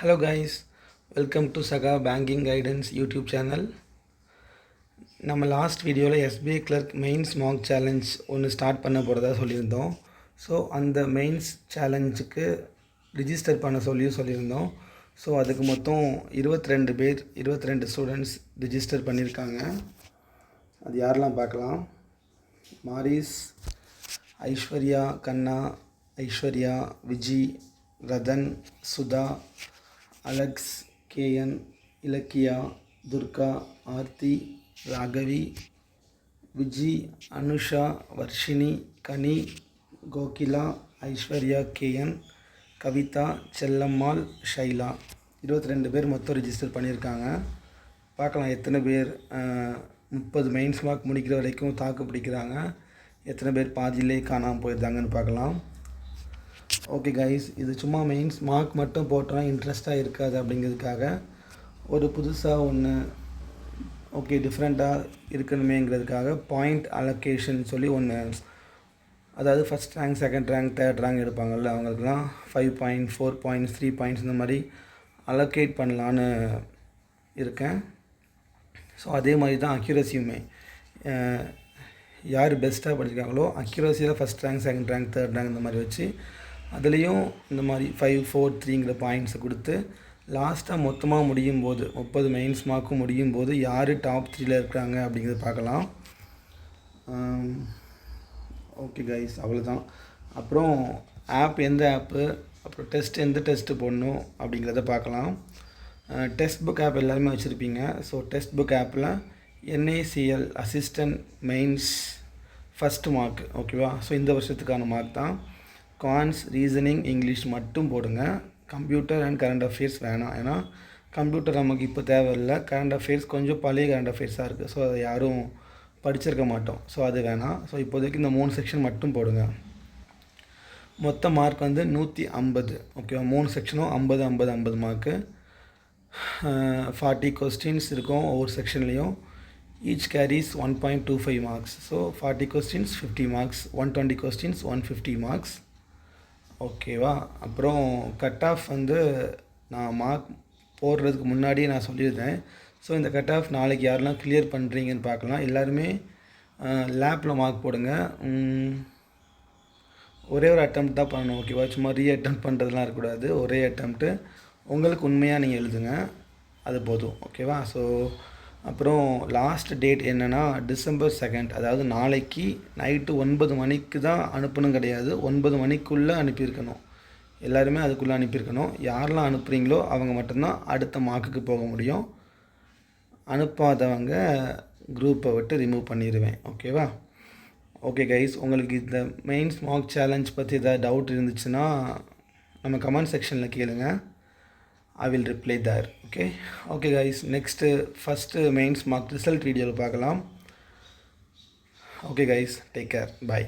Hello guys, welcome to Saga Banking Guidance YouTube channel. நம்ம last வீடியோவில் SBI clerk mains mark challenge ஒன்று start பண்ண போகிறதா சொல்லியிருந்தோம். ஸோ அந்த மெயின்ஸ் சேலஞ்சுக்கு ரிஜிஸ்டர் பண்ண சொல்லியிருந்தோம். ஸோ அதுக்கு மொத்தம் 22 ஸ்டூடெண்ட்ஸ் ரிஜிஸ்டர் பண்ணியிருக்காங்க. அது யாரெல்லாம் பார்க்கலாம். மாரிஸ், ஐஸ்வர்யா, கண்ணா, ஐஸ்வர்யா, விஜி, ரதன், சுதா, அலெக்ஸ், கேஎன், இலக்கியா, துர்கா, ஆர்த்தி, ராகவி, விஜி, அனுஷா, வர்ஷினி, கனி, கோகிலா, ஐஸ்வர்யா, கேஎன், கவிதா, செல்லம்மாள், ஷைலா 22 பேர் மொத்தம் ரிஜிஸ்டர் பண்ணியிருக்காங்க. பார்க்கலாம் எத்தனை பேர் 30 மெயின்ஸ் மார்க் முடிக்கிற வரைக்கும் தாக்கு பிடிக்கிறாங்க, எத்தனை பேர் பாதியிலே காணாமல் போயிருந்தாங்கன்னு பார்க்கலாம். ஓகே கைஸ், இது சும்மா மெயின்ஸ் மார்க் மட்டும் போட்டோன்னா இன்ட்ரெஸ்ட்டாக இருக்காது. அப்படிங்கிறதுக்காக ஒரு புதுசாக ஒன்று ஓகே டிஃப்ரெண்ட்டாக இருக்கணுமேங்கிறதுக்காக பாயிண்ட் அலோகேஷன் சொல்லி ஒன்று, அதாவது first rank, second rank, third rank எடுப்பாங்கள்ல, அவங்களுக்குலாம் 5 பாயிண்ட்ஸ், 4 பாயிண்ட்ஸ், 3 பாயிண்ட்ஸ் இந்த மாதிரி அலோகேட் பண்ணலான்னு இருக்கேன். ஸோ அதே மாதிரி தான் அக்யூரஸியுமே, யார் பெஸ்ட்டாக படிச்சிருக்காங்களோ அக்யூரஸியில் first rank, second rank, third rank இந்த மாதிரி வச்சு அதுலேயும் இந்த மாதிரி 5, 4, 3ங்கிற பாயிண்ட்ஸை கொடுத்து லாஸ்ட்டாக மொத்தமாக முடியும் போது 30 மெயின்ஸ் மார்க்கும் முடியும் போது யார் டாப் 3ல் இருக்கிறாங்க அப்படிங்கிறத பார்க்கலாம். ஓகே கைஸ், அவ்வளோதான். அப்புறம் ஆப் எந்த ஆப்பு, அப்புறம் எந்த டெஸ்ட்டு போடணும் அப்படிங்கிறத பார்க்கலாம். டெக்ஸ்ட் புக் ஆப் எல்லாருமே வச்சுருப்பீங்க. ஸோ டெக்ஸ்ட் புக் ஆப்பில் NACL assistant mains first mark, ஓகேவா. ஸோ இந்த வருஷத்துக்கான மார்க் தான். கான்ஸ், ரீசனிங், இங்கிலீஷ் மட்டும் போடுங்க. கம்ப்யூட்டர் அண்ட் கரண்ட் அஃபேர்ஸ் வேணாம். ஏன்னா கம்ப்யூட்டர் நமக்கு இப்போ தேவையில்லை. கரண்ட் அஃபேர்ஸ் கொஞ்சம் பழைய கரண்ட் அஃபேர்ஸாக இருக்குது. ஸோ அதை யாரும் படிச்சிருக்க மாட்டோம். ஸோ அது வேணாம். ஸோ இப்போதைக்கு இந்த 3 செக்ஷன் மட்டும் போடுங்க. மொத்த மார்க் வந்து 150, ஓகேவா. 3 செக்ஷனும் 50 50 50 மார்க்கு. 40 கொஸ்டின்ஸ் இருக்கும் ஒவ்வொரு செக்ஷன்லேயும். Each carries 1.25 marks. So 40 questions 50 marks, 120 questions 150 marks, ஓகேவா. அப்புறம் கட் ஆஃப் வந்து நான் மார்க் போடுறதுக்கு முன்னாடியே நான் சொல்லியிருந்தேன். ஸோ இந்த கட் ஆஃப் நாளைக்கு யாரெல்லாம் கிளியர் பண்ணுறீங்கன்னு பார்க்கலாம். எல்லாருமே லேப்பில் மார்க் போடுங்க. ஒரே ஒரு அட்டெம்ப்ட் தான் பண்ணணும், ஓகேவா. சும்மா அட்டெம்ப்ட் பண்ணுறதுலாம் இருக்கக்கூடாது. ஒரே அட்டெம்ப்ட்டு உங்களுக்கு உண்மையாக நீங்கள் எழுதுங்க, அது போதும், ஓகேவா. ஸோ அப்புறம் லாஸ்ட் டேட் என்னென்னா டிசம்பர் 2, அதாவது நாளைக்கு நைட்டு 9 மணிக்கு தான் அனுப்பணும் கிடையாது, 9 மணிக்குள்ளே அனுப்பியிருக்கணும். எல்லாருமே அதுக்குள்ளே அனுப்பியிருக்கணும். யாரெல்லாம் அனுப்புகிறீங்களோ அவங்க மட்டும்தான் அடுத்த மார்க்குக்கு போக முடியும். அனுப்பாதவங்க குரூப்பை விட்டு ரிமூவ் பண்ணிடுவேன், ஓகேவா. ஓகே கைஸ், உங்களுக்கு இந்த மெயின்ஸ் மார்க் சேலஞ்ச் பற்றி ஏதாவது டவுட் இருந்துச்சுன்னா நம்ம கமெண்ட் செக்ஷனில் கேளுங்க. I will reply there. Okay guys, next first mains mark result video பார்க்கலாம். Okay guys, take care, bye.